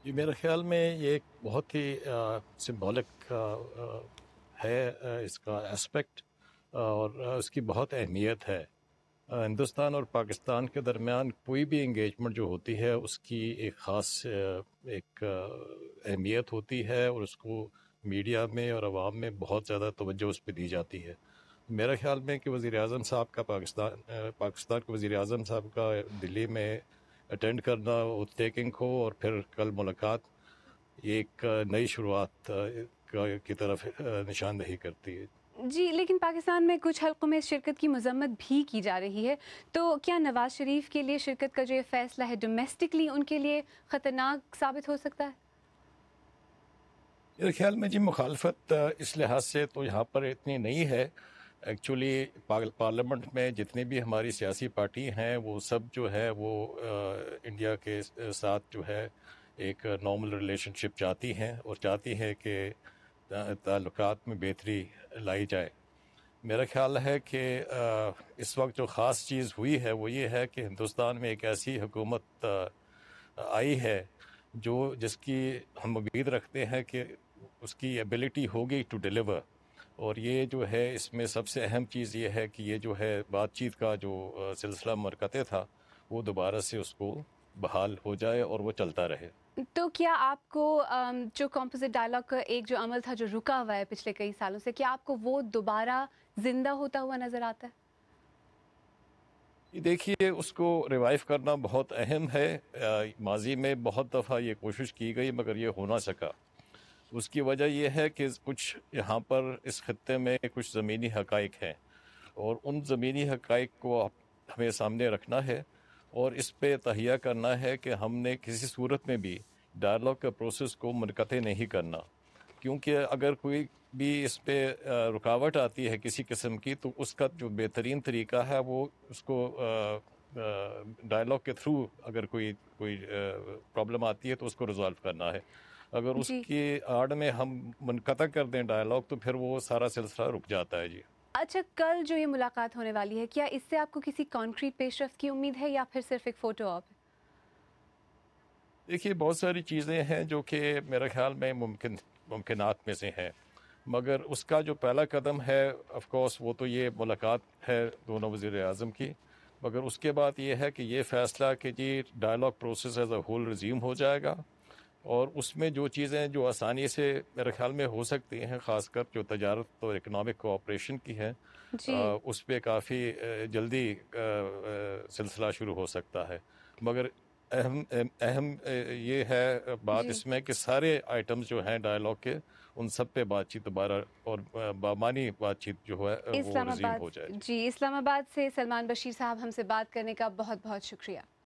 جی میرے خیال میں یہ ایک بہت ہی سمبولک ہے اس کا اسپیکٹ، اور اس کی بہت اہمیت ہے۔ ہندوستان اور پاکستان کے درمیان کوئی بھی انگیجمنٹ جو ہوتی ہے اس کی ایک خاص ایک اہمیت ہوتی ہے، اور اس کو میڈیا میں اور عوام میں بہت زیادہ توجہ اس پہ دی جاتی ہے۔ میرا خیال میں کہ وزیر اعظم صاحب کا پاکستان کے وزیر اعظم صاحب کا دلی میں اٹینڈ کرنا ٹیکنگ ہو، اور پھر کل ملاقات، ایک نئی شروعات کی طرف نشاندہی کرتی ہے۔ جی، لیکن پاکستان میں کچھ حلقوں میں شرکت کی مذمت بھی کی جا رہی ہے، تو کیا نواز شریف کے لیے شرکت کا جو یہ فیصلہ ہے ڈومیسٹکلی ان کے لیے خطرناک ثابت ہو سکتا ہے؟ میرے خیال میں جی مخالفت اس لحاظ سے تو یہاں پر اتنی نہیں ہے۔ ایکچولی پارلیمنٹ میں جتنی بھی ہماری سیاسی پارٹی ہیں وہ سب جو ہے وہ انڈیا کے ساتھ جو ہے ایک نارمل ریلیشن شپ چاہتی ہیں، اور چاہتی ہیں کہ تعلقات میں بہتری لائی جائے۔ میرا خیال ہے کہ اس وقت جو خاص چیز ہوئی ہے وہ یہ ہے کہ ہندوستان میں ایک ایسی حکومت آئی ہے جس کی ہم امید رکھتے ہیں کہ اس کی ایبلٹی ہوگی ٹو ڈیلیور، اور یہ جو ہے اس میں سب سے اہم چیز یہ ہے کہ یہ جو ہے بات چیت کا جو سلسلہ منقطع تھا وہ دوبارہ سے اس کو بحال ہو جائے اور وہ چلتا رہے۔ تو کیا آپ کو جو کمپوزٹ ڈائلاگ کا ایک جو عمل تھا جو رکا ہوا ہے پچھلے کئی سالوں سے، کیا آپ کو وہ دوبارہ زندہ ہوتا ہوا نظر آتا ہے؟ دیکھیے اس کو ریوائیو کرنا بہت اہم ہے۔ ماضی میں بہت دفعہ یہ کوشش کی گئی مگر یہ ہو نہ سکا۔ اس کی وجہ یہ ہے کہ کچھ یہاں پر اس خطے میں کچھ زمینی حقائق ہیں، اور ان زمینی حقائق کو ہمیں سامنے رکھنا ہے، اور اس پہ تہیہ کرنا ہے کہ ہم نے کسی صورت میں بھی ڈائلاگ کا پروسیس کو منقطع نہیں کرنا، کیونکہ اگر کوئی بھی اس پہ رکاوٹ آتی ہے کسی قسم کی تو اس کا جو بہترین طریقہ ہے وہ اس کو ڈائلاگ کے تھرو اگر کوئی پرابلم آتی ہے تو اس کو ریزالو کرنا ہے۔ اگر اس جی کی آڑ میں ہم منقطع کر دیں ڈائلاگ تو پھر وہ سارا سلسلہ رک جاتا ہے۔ جی اچھا، کل جو یہ ملاقات ہونے والی ہے، کیا اس سے آپ کو کسی کانکریٹ پیش رفت کی امید ہے یا پھر صرف ایک فوٹو آپ ہے؟ دیکھیے بہت ساری چیزیں ہیں جو کہ میرے خیال میں ممکنات میں سے ہیں، مگر اس کا جو پہلا قدم ہے آف کورس وہ تو یہ ملاقات ہے دونوں وزیر اعظم کی، مگر اس کے بعد یہ ہے کہ یہ فیصلہ کہ جی dialogue process as a whole resume ہو جائے گا، اور اس میں جو چیزیں جو آسانی سے میرے خیال میں ہو سکتی ہیں، خاص کر جو تجارت اور اکنامک کوآپریشن کی ہیں، جی اس پہ کافی جلدی سلسلہ شروع ہو سکتا ہے۔ مگر اہم یہ ہے بات جی اس میں کہ سارے آئٹمز جو ہیں ڈائلاگ کے ان سب پہ بات چیت دوبارہ اور بامانی بات چیت جو ہے وہ اسلام ریزیوم آباد، ہو جائے۔ جی اسلام آباد سے سلمان بشیر صاحب ہم سے بات کرنے کا بہت بہت شکریہ۔